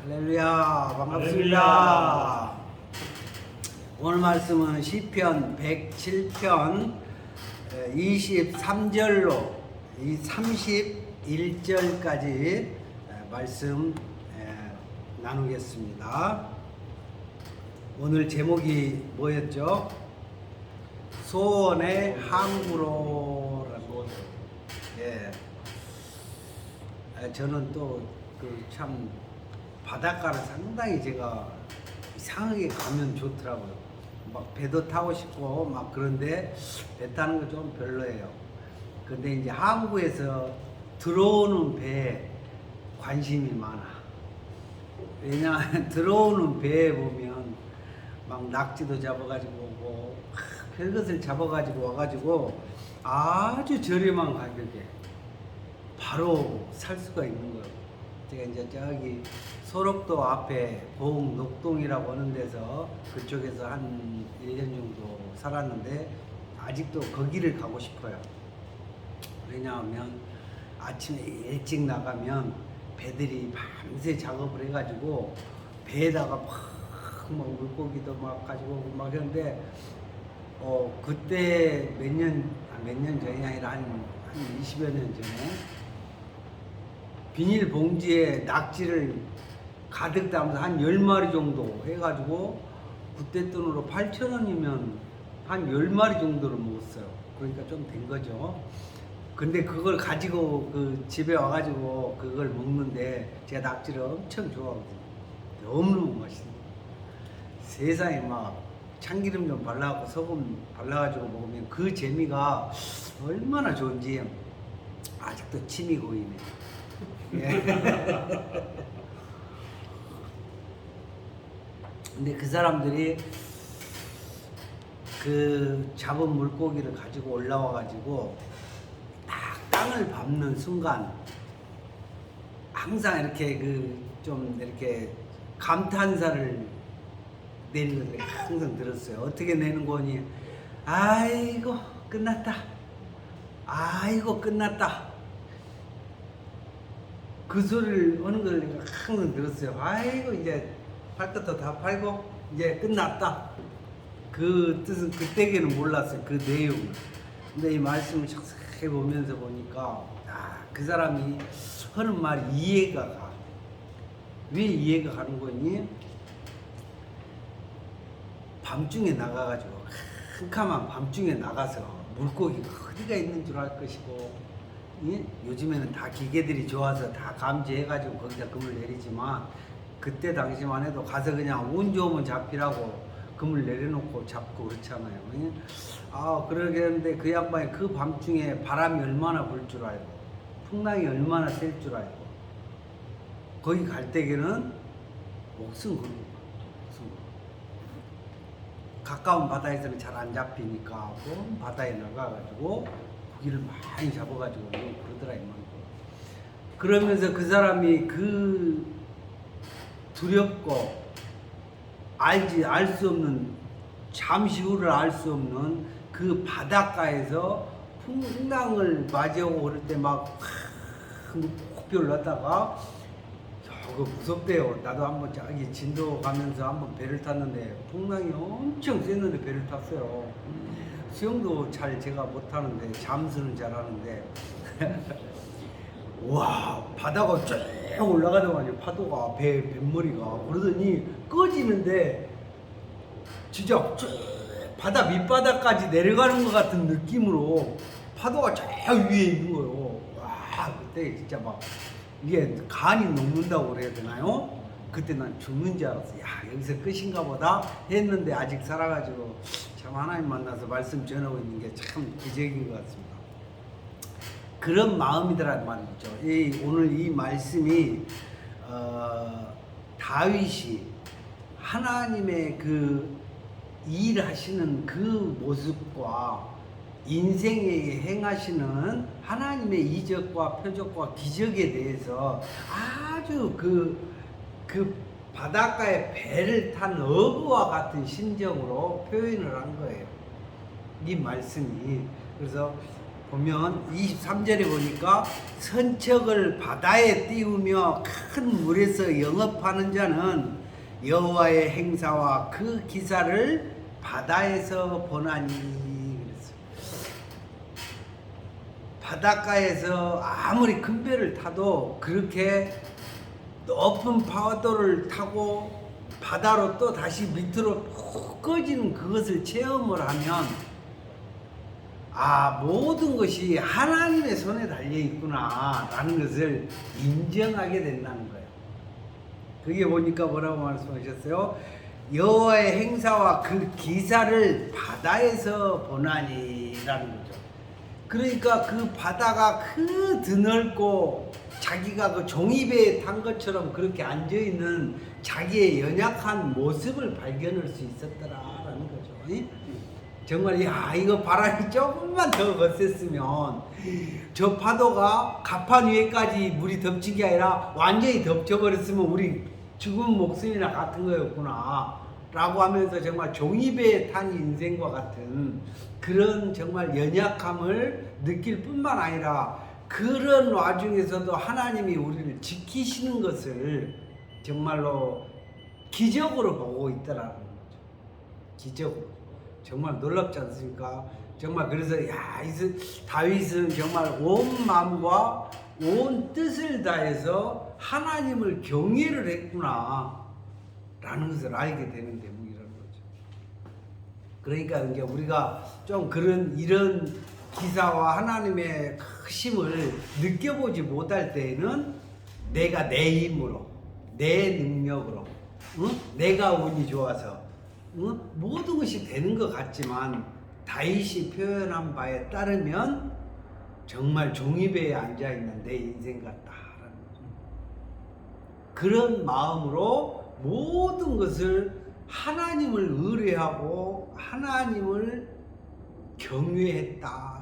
할렐루야, 반갑습니다. 오늘 말씀은 시편 107편 23절로 이 31절까지 말씀 나누겠습니다. 오늘 제목이 뭐였죠? 소원의 항구로라고. 예. 저는 또 참 바닷가를 상당히 제가 이상하게 가면 좋더라고요. 막 배도 타고 싶고 막 그런데 배 타는 거 좀 별로예요. 근데 이제 항구에서 들어오는 배에 관심이 많아. 왜냐하면 들어오는 배에 보면 막 낙지도 잡아가지고 오고 별것을 잡아가지고 와가지고 아주 저렴한 가격에 바로 살 수가 있는 거예요. 제가 이제 저기 소록도 앞에 보흥 녹동이라고 하는 데서 그쪽에서 한 1년 정도 살았는데 아직도 거기를 가고 싶어요. 왜냐하면 아침에 일찍 나가면 배들이 밤새 작업을 해가지고 배에다가 막 물고기도 막 가지고 오고 막 그런데 그때 몇 년 전이 아니라 한 20여 년 전에 비닐봉지에 낙지를 가득 담아서 한 10마리 정도 해가지고 그때 돈으로 8,000원이면 한 10마리 정도를 먹었어요. 그러니까 좀 된 거죠. 근데 그걸 가지고 그 집에 와가지고 그걸 먹는데 제가 낙지를 엄청 좋아하거든요. 너무너무 맛있어요. 세상에 막 참기름 좀 발라갖고 소금 발라가지고 먹으면 그 재미가 얼마나 좋은지 아직도 침이 고이네. 근데 그 사람들이 그 잡은 물고기를 가지고 올라와 가지고 딱 땅을 밟는 순간 항상 이렇게 좀 이렇게 감탄사를 내는 걸 항상 들었어요. 어떻게 내는 거니? 아이고 끝났다. 아이고 끝났다. 그 소리를 하는 걸 내가 항상 들었어요. 아이고 이제 팔 것도 다 팔고 이제 끝났다. 그 뜻은 그때에는 몰랐어요. 그 내용을. 근데 이 말씀을 자세히 보면서 보니까 그 사람이 하는 말이 이해가 가. 왜 이해가 가는 거니? 밤중에 나가가지고 캄캄한 밤중에 나가서 물고기가 어디가 있는 줄 알 것이고 예? 요즘에는 다 기계들이 좋아서 다 감지해가지고 거기다 금을 내리지만 그때 당시만 해도 가서 그냥 운 좋으면 잡히라고 금을 내려놓고 잡고 그렇잖아요. 예? 그러겠는데 그 양반이 그 밤중에 바람이 얼마나 불 줄 알고 풍랑이 얼마나 셀 줄 알고 거기 갈 때에는 목숨 걸고 가까운 바다에서는 잘 안 잡히니까 바다에 나가가지고 고기를 많이 잡아가지고 그러더라 이 말이야. 그러면서 그 사람이 그 두렵고 알 수 없는 잠시 후를 알 수 없는 그 바닷가에서 풍랑을 맞이하고 그럴 때 막 목표를 넣다가 그거 무섭대요. 나도 한번 저기 진도 가면서 한번 배를 탔는데 풍랑이 엄청 셌는데 배를 탔어요. 수영도 잘 제가 못하는데 잠수는 잘하는데 와 바다가 쫙 올라가더만요. 파도가 뱃머리가 그러더니 꺼지는데 진짜 쫙 바다 밑바닥까지 내려가는 것 같은 느낌으로 파도가 쫙 위에 있는 거예요. 와 그때 진짜 막 이게 간이 녹는다고 그래야 되나요? 그때 난 죽는 줄 알았어. 야 여기서 끝인가 보다 했는데 아직 살아가지고 참 하나님 만나서 말씀 전하고 있는 게 참 기적인 것 같습니다. 그런 마음이더란 말이죠. 오늘 이 말씀이 다윗이 하나님의 그 일하시는 그 모습과 인생에 행하시는 하나님의 이적과 표적과 기적에 대해서 아주 그 바닷가에 배를 탄 어부와 같은 심정으로 표현을 한 거예요. 이 말씀이. 그래서 보면 23절에 보니까 선척을 바다에 띄우며 큰 물에서 영업하는 자는 여호와의 행사와 그 기사를 바다에서 보나니 그랬어요. 바닷가에서 아무리 큰 배를 타도 그렇게 높은 파도를 타고 바다로 또 다시 밑으로 푹 꺼지는 그것을 체험을 하면 모든 것이 하나님의 손에 달려 있구나 라는 것을 인정하게 된다는 거예요. 그게 보니까 뭐라고 말씀하셨어요? 여호와의 행사와 그 기사를 바다에서 보나니 라는 거죠. 그러니까 그 바다가 그 드넓고 자기가 그 종이배에 탄 것처럼 그렇게 앉아있는 자기의 연약한 모습을 발견할 수 있었더라라는 거죠. 정말 이거 바람이 조금만 더 거셌으면 저 파도가 가판 위에까지 물이 덮친 게 아니라 완전히 덮쳐버렸으면 우리 죽은 목숨이나 같은 거였구나 라고 하면서 정말 종이배에 탄 인생과 같은 그런 정말 연약함을 느낄 뿐만 아니라 그런 와중에서도 하나님이 우리를 지키시는 것을 정말로 기적으로 보고 있더라는 거죠. 기적으로. 정말 놀랍지 않습니까? 정말 그래서 다윗은 정말 온 마음과 온 뜻을 다해서 하나님을 경외를 했구나 라는 것을 알게 되는 대목이라는 거죠. 그러니까 이제 우리가 좀 이런 기사와 하나님의 크심을 느껴보지 못할 때에는 내가 내 힘으로 내 능력으로 내가 운이 좋아서 모든 것이 되는 것 같지만 다윗이 표현한 바에 따르면 정말 종이배에 앉아있는 내 인생 같다라는 거죠. 그런 마음으로 모든 것을 하나님을 의뢰하고 하나님을 경외했다.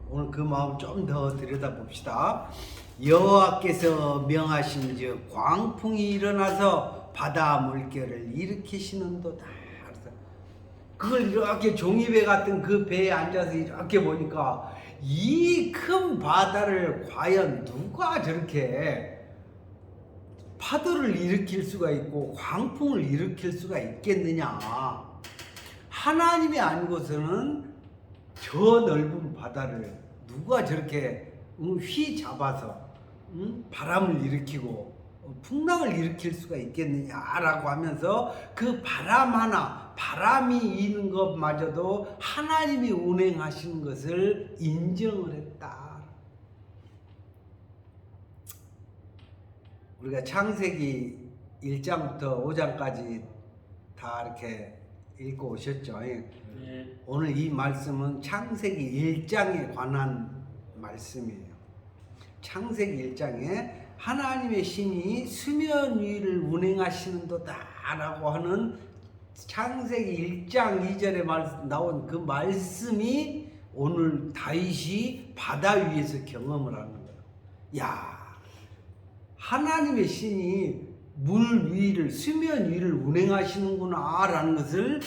오늘 그 마음 좀 더 들여다봅시다. 여호와께서 명하신즉 광풍이 일어나서 바다 물결을 일으키시는도다. 그걸 이렇게 종이배 같은 그 배에 앉아서 이렇게 보니까 이 큰 바다를 과연 누가 저렇게 파도를 일으킬 수가 있고 광풍을 일으킬 수가 있겠느냐. 하나님이 아니고서는 저 넓은 바다를 누가 저렇게 휘잡아서 바람을 일으키고 풍랑을 일으킬 수가 있겠느냐라고 하면서 그 바람 하나, 바람이 이는 것마저도 하나님이 운행하시는 것을 인정을 했다. 우리가 창세기 1장부터 5장까지 다 이렇게 읽고 오셨죠. 네. 오늘 이 말씀은 창세기 1장에 관한 말씀이에요. 창세기 1장에 하나님의 신이 수면 위를 운행하시는도다 라고 하는 창세기 1장 2절에 나온 그 말씀이 오늘 다윗이 바다 위에서 경험을 하는 거예요. 야, 하나님의 신이 물 위를, 수면 위를 운행하시는구나 라는 것을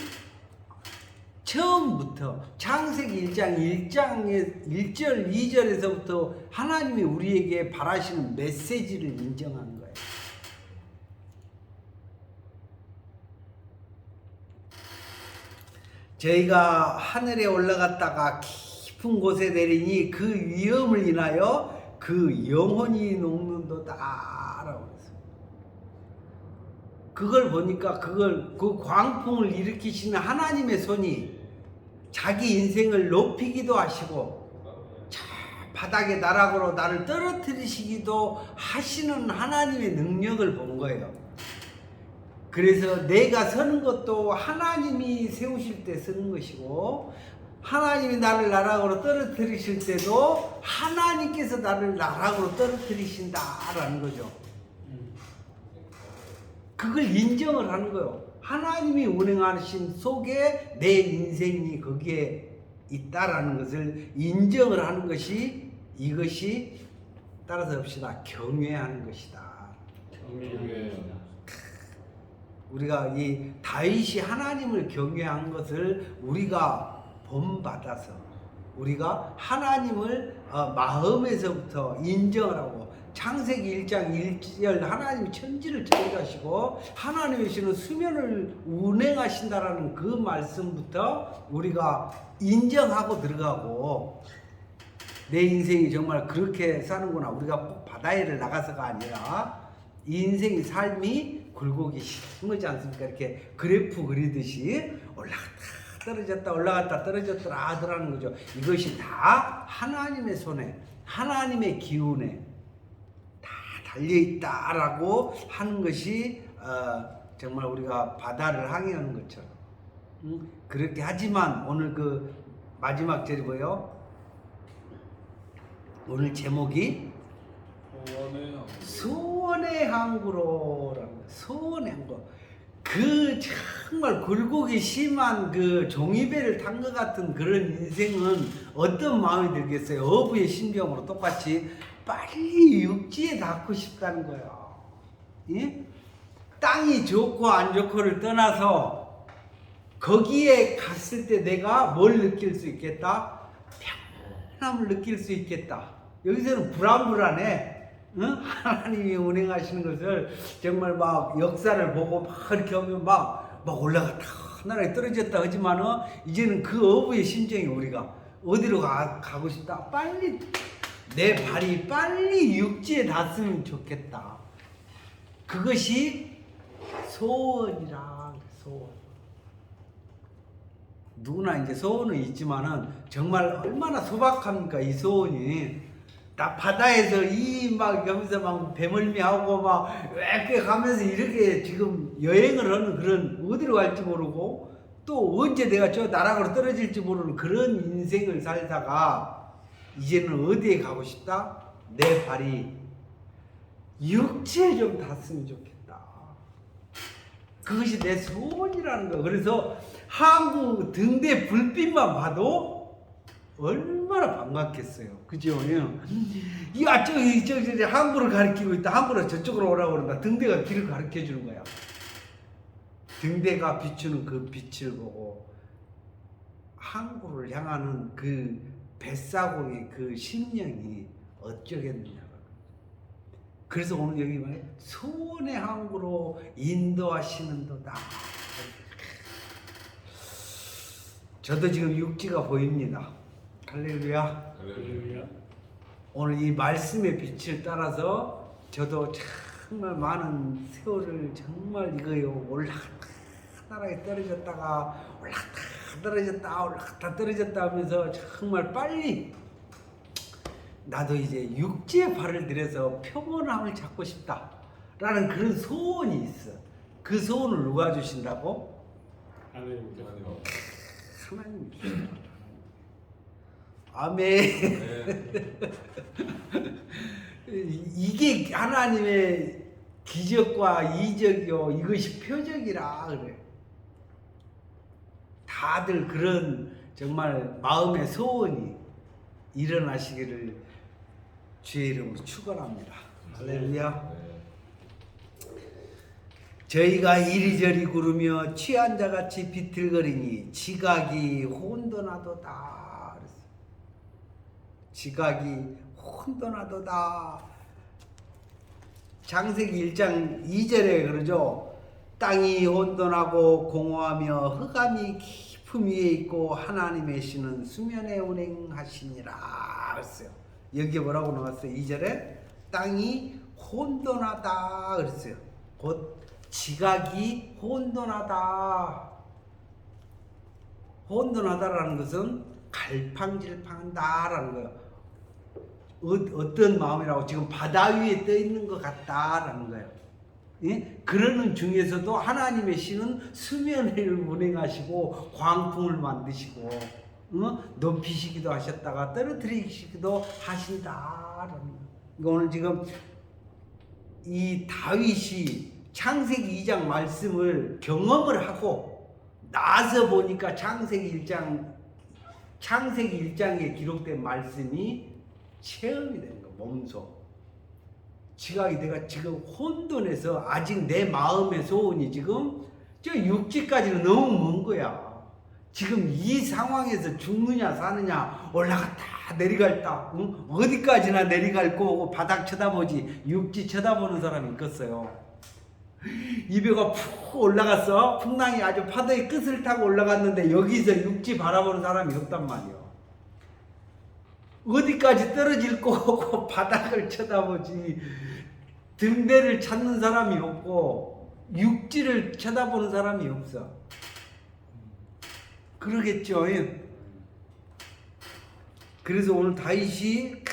처음부터 창세기 1장 1절 2절에서부터 하나님이 우리에게 바라시는 메시지를 인정한 거예요. 저희가 하늘에 올라갔다가 깊은 곳에 내리니 그 위험을 인하여 그 영혼이 녹는도다라고 했어요. 그걸 보니까 그 광풍을 일으키시는 하나님의 손이 자기 인생을 높이기도 하시고 바닥에 나락으로 나를 떨어뜨리시기도 하시는 하나님의 능력을 본 거예요. 그래서 내가 서는 것도 하나님이 세우실 때 서는 것이고 하나님이 나를 나락으로 떨어뜨리실 때도 하나님께서 나를 나락으로 떨어뜨리신다라는 거죠. 그걸 인정을 하는 거예요. 하나님이 운행하신 속에 내 인생이 거기에 있다라는 것을 인정을 하는 것이 이것이 따라서 봅시다. 경외하는 것이다. 우리가 이 다윗이 하나님을 경외한 것을 우리가 본받아서 우리가 하나님을 마음에서부터 인정을 하고 창세기 1장 1절 하나님이 천지를 창조하시고 하나님이 시는 수면을 운행하신다라는 그 말씀부터 우리가 인정하고 들어가고 내 인생이 정말 그렇게 사는구나. 우리가 꼭 바다에를 나가서가 아니라 인생의 삶이 굴곡이 심하지 않습니까? 이렇게 그래프 그리듯이 올라갔다 떨어졌다 올라갔다 떨어졌다 하더라는 거죠. 이것이 다 하나님의 손에 하나님의 기운에 다 달려있다라고 하는 것이 정말 우리가 바다를 항해하는 것처럼 그렇게 하지만 오늘 그 마지막 절이 뭐예요? 오늘 제목이 소원의 항구로라는 소원의 항구. 그 정말 굴곡이 심한 그 종이배를 탄 것 같은 그런 인생은 어떤 마음이 들겠어요? 어부의 심정으로 똑같이 빨리 육지에 닿고 싶다는 거예요. 예? 땅이 좋고 안 좋고를 떠나서 거기에 갔을 때 내가 뭘 느낄 수 있겠다? 편함을 느낄 수 있겠다. 여기서는 불안불안해. 응? 하나님이 운행하시는 것을 정말 막 역사를 보고 막 이렇게 하면 막 올라갔다 하나에 떨어졌다 하지만은 이제는 그 어부의 심정이 우리가 어디로 가고 싶다. 빨리 내 발이 빨리 육지에 닿았으면 좋겠다. 그것이 소원이라. 소원. 누구나 이제 소원은 있지만은 정말 얼마나 소박합니까 이 소원이. 나 바다에서 이 막 여기서 막 배멀미하고 막 이렇게 가면서 이렇게 지금 여행을 하는 그런 어디로 갈지 모르고 또 언제 내가 저 나락으로 떨어질지 모르는 그런 인생을 살다가 이제는 어디에 가고 싶다? 내 발이 육지에 좀 닿았으면 좋겠다. 그것이 내 소원이라는 거. 그래서 항구 등대 불빛만 봐도 얼마나 반갑겠어요. 그죠? 야, 저기 항구를 가리키고 있다. 항구를 저쪽으로 오라고 그런다. 등대가 길을 가르쳐 주는 거야. 등대가 비추는 그 빛을 보고 항구를 향하는 그 뱃사공의 그 심령이 어쩌겠느냐. 그래서 오늘 여기 말해 소원의 항구로 인도하시는도다. 저도 지금 육지가 보입니다. 할렐루야. 할렐루야. 오늘 이 말씀의 빛을 따라서 저도 정말 많은 세월을 정말 이거요 올라갔다 나락에 떨어졌다가 올라갔다 떨어졌다 올라갔다 떨어졌다 하면서 정말 빨리 나도 이제 육지에 발을 들여서 평온함을 찾고 싶다라는 그런 소원이 있어. 그 소원을 누가 주신다고? 하나님. 하나님 주신다. 아멘. 네. 이게 하나님의 기적과 이적이요 이것이 표적이라 그래. 다들 그런 정말 마음의 소원이 일어나시기를 주의 이름으로 축원합니다. 할렐루야. 네. 저희가 이리저리 구르며 취한 자같이 비틀거리니 지각이 혼돈하도다. 지각이 혼돈하도다. 창세기 1장 2절에 그러죠. 땅이 혼돈하고 공허하며 흑암이 깊음 위에 있고 하나님의 신은 수면에 운행하시니라 그랬어요. 여기에 뭐라고 나왔어요? 2절에 땅이 혼돈하다 그랬어요. 곧 지각이 혼돈하다. 혼돈하다라는 것은 갈팡질팡한다라는 거예요. 어떤 마음이라고 지금 바다 위에 떠 있는 것 같다라는 거예요. 예? 그러는 중에서도 하나님의 신은 수면을 운행하시고 광풍을 만드시고 높이시기도 하셨다가 떨어뜨리시기도 하신다라는 거예요. 오늘 지금 이 다윗이 창세기 2장 말씀을 경험을 하고 나서 보니까 창세기 1장에 기록된 말씀이 체험이 되는 거, 몸소. 지각이 내가 지금 혼돈해서 아직 내 마음의 소원이 지금 저 육지까지는 너무 먼 거야. 지금 이 상황에서 죽느냐 사느냐 올라갔다 내려갔다 응? 어디까지나 내려갈 거고 바닥 쳐다보지 육지 쳐다보는 사람이 있겠어요. 이 배가 푹 올라갔어. 풍랑이 아주 파도의 끝을 타고 올라갔는데 여기서 육지 바라보는 사람이 없단 말이에요. 어디까지 떨어질 거고 바닥을 쳐다보지 등대를 찾는 사람이 없고 육지를 쳐다보는 사람이 없어. 그러겠죠. 그래서 오늘 다윗이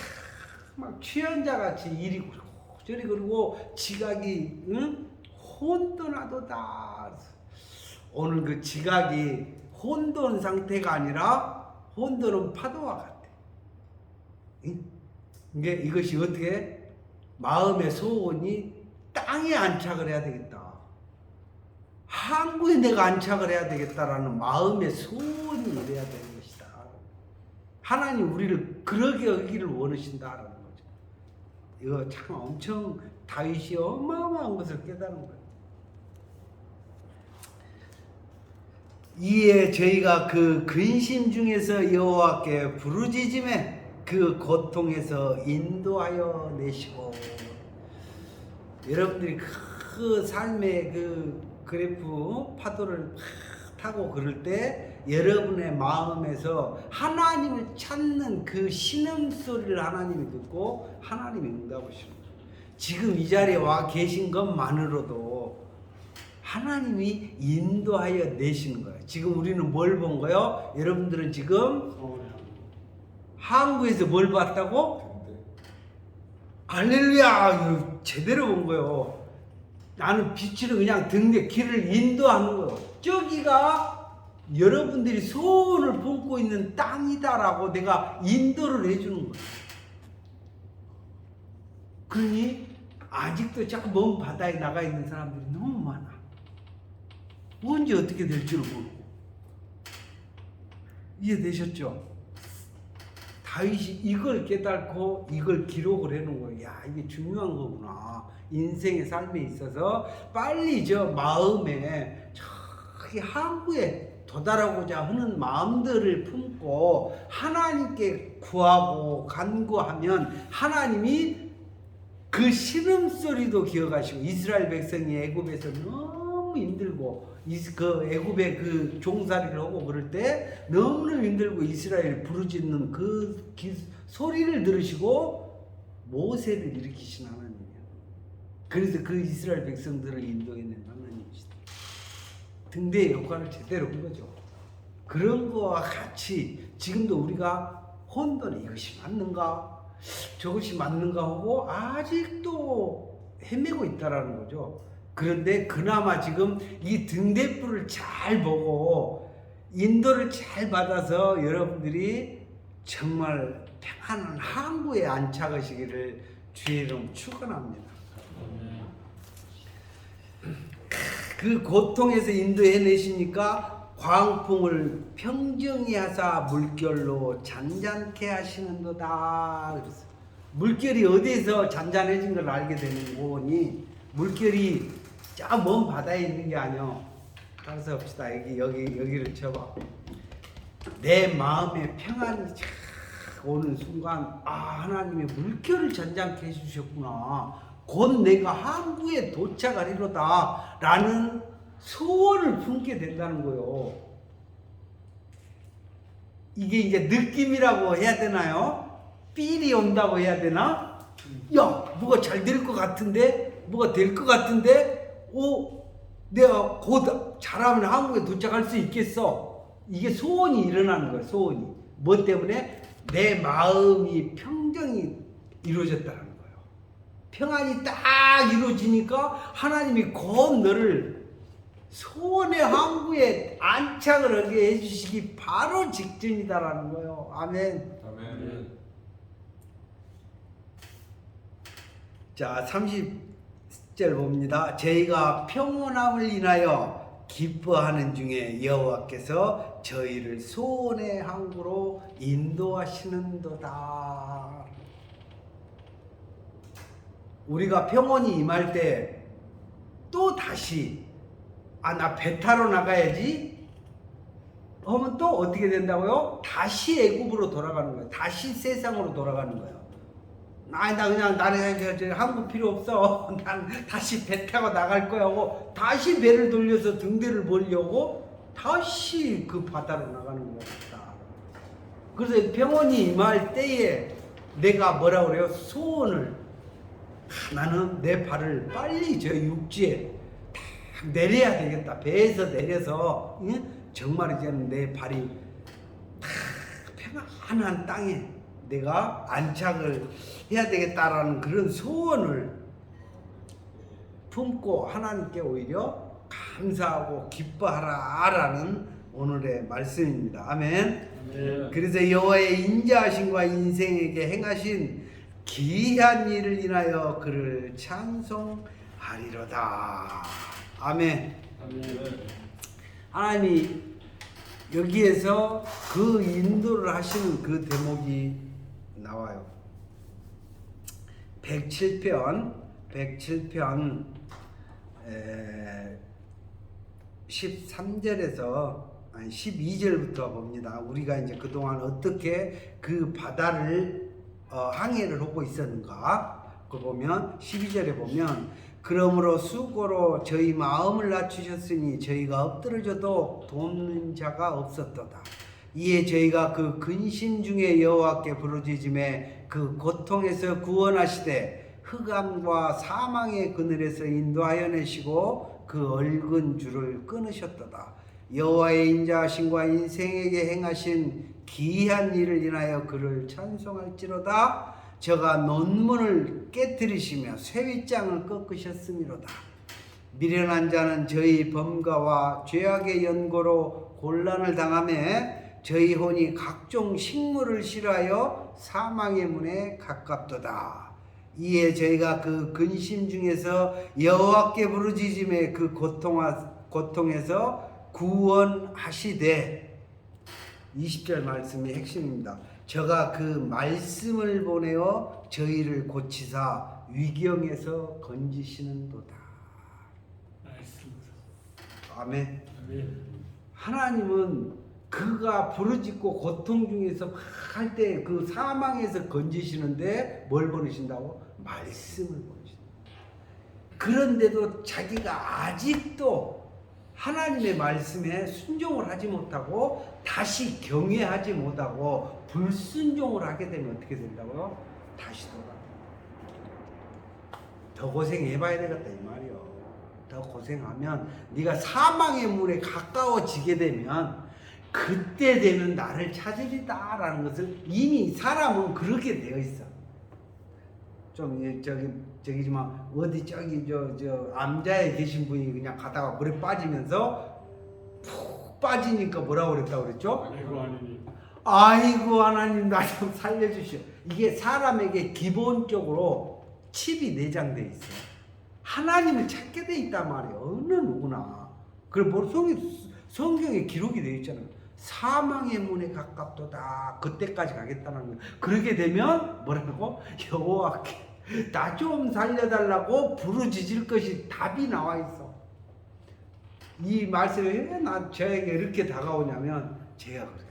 막 취한자 같이 이리 그러고 저리 그러고 지각이 응? 혼돈하도다. 오늘 그 지각이 혼돈 상태가 아니라 혼돈은 파도와 같아. 이것이 어떻게 마음의 소원이 땅에 안착을 해야 되겠다. 항구에 내가 안착을 해야 되겠다라는 마음의 소원이 이래야 되는 것이다. 하나님 우리를 그러게 하기를 원하신다라는 거죠. 이거 참 엄청 다윗이 어마어마한 것을 깨달은 거예요. 이에 저희가 그 근심 중에서 여호와께 부르짖음에 그 고통에서 인도하여 내시고. 여러분들이 그 삶의 그 그래프 파도를 타고 그럴 때 여러분의 마음에서 하나님을 찾는 그 신음소리를 하나님이 듣고 하나님이 응답하시는 거예요. 지금 이 자리에 와 계신 것만으로도 하나님이 인도하여 내시는 거예요. 지금 우리는 뭘 본 거예요? 여러분들은 지금 항구에서 뭘 봤다고? 할렐루야! 제대로 본 거예요. 나는 빛으로 그냥 등대 길을 인도하는 거예요. 저기가 여러분들이 소원을 품고 있는 땅이다라고 내가 인도를 해주는 거예요. 그러니 아직도 자꾸 먼 바다에 나가 있는 사람들이 너무 많아. 언제 어떻게 될 줄 모르고. 이해되셨죠? 다윗이 이걸 깨닫고 이걸 기록을 해놓은 거예요. 야, 이게 중요한 거구나. 인생의 삶에 있어서 빨리 저 마음에 저기 항구에 도달하고자 하는 마음들을 품고 하나님께 구하고 간구하면 하나님이 그 신음소리도 기억하시고. 이스라엘 백성이 애굽에서 너무 힘들고 그 애굽의 그 종살이를 하고 그럴 때 너무너무 힘들고 이스라엘이 부르짖는 그 소리를 들으시고 모세를 일으키신 하나님이에요. 그래서 그 이스라엘 백성들을 인도해낸 하나님이시다. 등대의 역할을 제대로 한 거죠. 그런 거와 같이 지금도 우리가 혼돈에 이것이 맞는가 저것이 맞는가 하고 아직도 헤매고 있다라는 거죠. 그런데 그나마 지금 이 등대불을 잘 보고 인도를 잘 받아서 여러분들이 정말 평안한 항구에 안착하시기를 주의 이름 축원합니다. 그 고통에서 인도해내시니까 광풍을 평정히 하사 물결로 잔잔케 하시는도다. 그랬어요. 물결이 어디에서 잔잔해진 걸 알게 되는 거니 물결이 저 먼 바다에 있는 게 아니요. 따라서 합시다. 여기를 쳐봐. 내 마음에 평안이 쫙 오는 순간 하나님이 물결을 잔잔케 해주셨구나. 곧 내가 항구에 도착하리로다 라는 소원을 품게 된다는 거예요. 이게 이제 느낌이라고 해야 되나요? 삘이 온다고 해야 되나? 야, 뭐가 잘 될 것 같은데? 뭐가 될 것 같은데? 내가 곧 잘하면 한국에 도착할 수 있겠어. 이게 소원이 일어나는 거예요. 소원이. 뭐 때문에? 내 마음이 평정이 이루어졌다는 거예요. 평안이 딱 이루어지니까 하나님이 곧 너를 소원의 항구에 안착을 하게 해주시기 바로 직전이다라는 거예요. 아멘. 아멘. 자, 30절 봅니다. 저희가 평온함을 인하여 기뻐하는 중에 여호와께서 저희를 소원의 항구로 인도하시는도다. 우리가 평온이 임할 때 또 다시 나 배 타러 나가야지. 하면 또 어떻게 된다고요? 다시 애굽으로 돌아가는 거예요. 다시 세상으로 돌아가는 거예요. 아니 나 그냥 나는 저 한국 필요 없어. 난 다시 배 타고 나갈 거야 하고 다시 배를 돌려서 등대를 몰려고 다시 그 바다로 나가는 거였다. 그래서 병원이 임할 때에 내가 뭐라 그래요? 소원을 나는 내 발을 빨리 저 육지에 딱 내려야 되겠다. 배에서 내려서 정말 이제는 내 발이 딱 평안한 땅에 내가 안착을 해야 되겠다라는 그런 소원을 품고 하나님께 오히려 감사하고 기뻐하라라는 오늘의 말씀입니다. 아멘. 네. 그래서 여호와의 인자하심과 인생에게 행하신 기이한 일을 인하여 그를 찬송하리로다. 아멘. 아멘. 하나님이 여기에서 그 인도를 하시는 그 대목이 나와요. 107편 13절에서 12절부터 봅니다. 우리가 이제 그동안 어떻게 그 바다를 항해를 하고 있었는가? 그 보면 12절에 보면 그러므로 수고로 저희 마음을 낮추셨으니 저희가 엎드러져도 돕는 자가 없었도다. 이에 저희가 그 근심 중에 여호와께 부르짖음에 그 고통에서 구원하시되 흑암과 사망의 그늘에서 인도하여 내시고 그 얽은 줄을 끊으셨도다. 여호와의 인자하심과 인생에게 행하신 기이한 일을 인하여 그를 찬송할지로다. 저가 논문을 깨뜨리시며 쇠윗장을 꺾으셨음이로다. 미련한 자는 저희 범가와 죄악의 연고로 곤란을 당하며 저희 혼이 각종 식물을 싫어하여 사망의 문에 가깝도다. 이에 저희가 그 근심 중에서 여호와께 부르짖음에 그 고통에서 구원하시되 20절 말씀이 핵심입니다. 저가 그 말씀을 보내어 저희를 고치사 위경에서 건지시는도다. 아멘. 아멘. 하나님은 그가 부르짖고 고통 중에서 할 때 그 사망에서 건지시는데 뭘 보내신다고? 말씀을 보내신다. 그런데도 자기가 아직도 하나님의 말씀에 순종을 하지 못하고 다시 경외하지 못하고 불순종을 하게 되면 어떻게 된다고요? 다시 돌아가. 더 고생해봐야 되겠다 이 말이요. 더 고생하면 네가 사망의 문에 가까워지게 되면 그때 되면 나를 찾으리다라는 것을 이미 사람은 그렇게 되어 있어. 좀 저기지만 어디 저기 저 암자에 계신 분이 그냥 가다가 물에 빠지면서 푹 빠지니까 뭐라고 그랬다고 그랬죠? 아이고 하느님. 아이고 하나님 나 좀 살려주시오. 이게 사람에게 기본적으로 칩이 내장돼 있어. 하나님을 찾게 돼 있단 말이에요. 어느 누구나. 그리고 성경에 기록이 되어 있잖아요. 사망의 문에 가깝도다. 그때까지 가겠다는 거예요. 그렇게 되면 뭐라고? 여호와께 나 좀 살려달라고 부르짖을 것이 답이 나와 있어. 이 말씀이 왜 저에게 이렇게 다가오냐면 제가 그래요.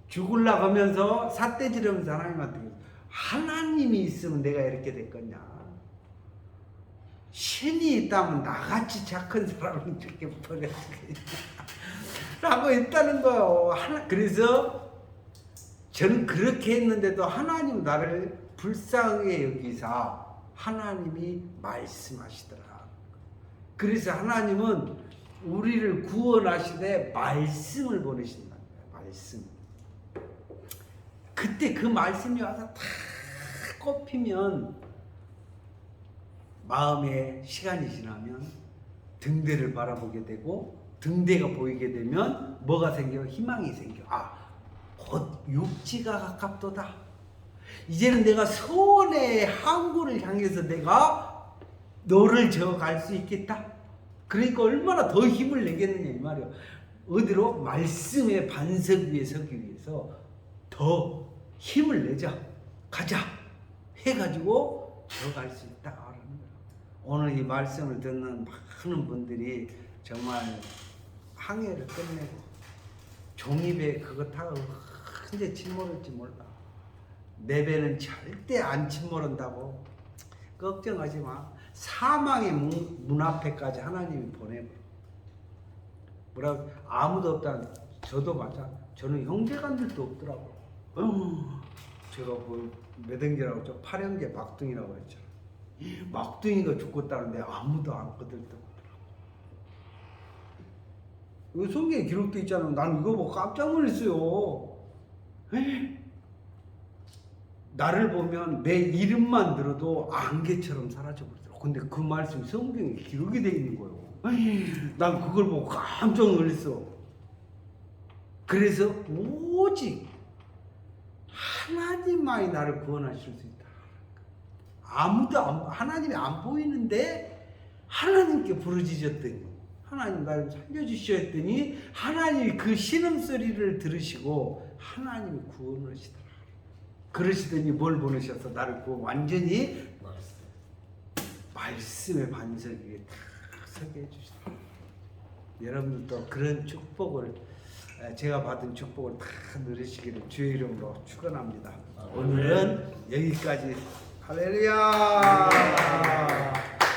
죽을라 하면서 삿대지르면서 하나님한테 하나님이 있으면 내가 이렇게 됐겠냐. 신이 있다면 나같이 착한 사람은 이렇게 버려주겠냐 라고 했다는 거예요. 그래서 저는 그렇게 했는데도 하나님 나를 불쌍하게 여기사 하나님이 말씀하시더라. 그래서 하나님은 우리를 구원하시되 말씀을 보내신다. 말씀. 그때 그 말씀이 와서 다 꼽히면 마음에 시간이 지나면 등대를 바라보게 되고 등대가 보이게 되면 뭐가 생겨? 희망이 생겨. 곧 육지가 가깝도다. 이제는 내가 소원의 항구를 향해서 내가 너를 저어갈 수 있겠다. 그러니까 얼마나 더 힘을 내겠느냐 이 말이야. 어디로? 말씀의 반석 위에 서기 위해서 더 힘을 내자. 가자. 해가지고 저어갈 수 있다. 오늘 이 말씀을 듣는 많은 분들이 정말 항해를 끝내고 종이배 그거 타고 언제 침몰할지 몰라. 내 배는 절대 안 침몰한다고 걱정하지 마. 사망의 문 앞에까지 하나님이 보내버려. 뭐라 아무도 없다. 저도 맞아. 저는 형제간들도 없더라고. 제가 뭐 몇 형제라고 저 8형제 막둥이라고 했잖아. 막둥이가 죽었다는데 아무도 안 거들떠. 이거 성경에 기록돼 있잖아. 나는 이거 보고 깜짝 놀랐어요. 나를 보면 내 이름만 들어도 안개처럼 사라져버리더라고. 근데 그 말씀이 성경에 기록이 돼 있는 거예요. 난 그걸 보고 깜짝 놀랐어. 그래서 오직 하나님만이 나를 구원하실 수 있다. 하나님이 안 보이는데 하나님께 부르짖었더니 하나님 나를 살려주셔야 했더니 하나님이 그 신음소리를 들으시고 하나님이 구원을 하시더라. 그러시더니 뭘 보내셔서 나를 완전히 말씀의 반석 위에 딱 서게 해주시더라. 여러분들도 그런 축복을 제가 받은 축복을 다 누리시기를 주의 이름으로 축원합니다. 오늘은 여기까지. 할렐루야.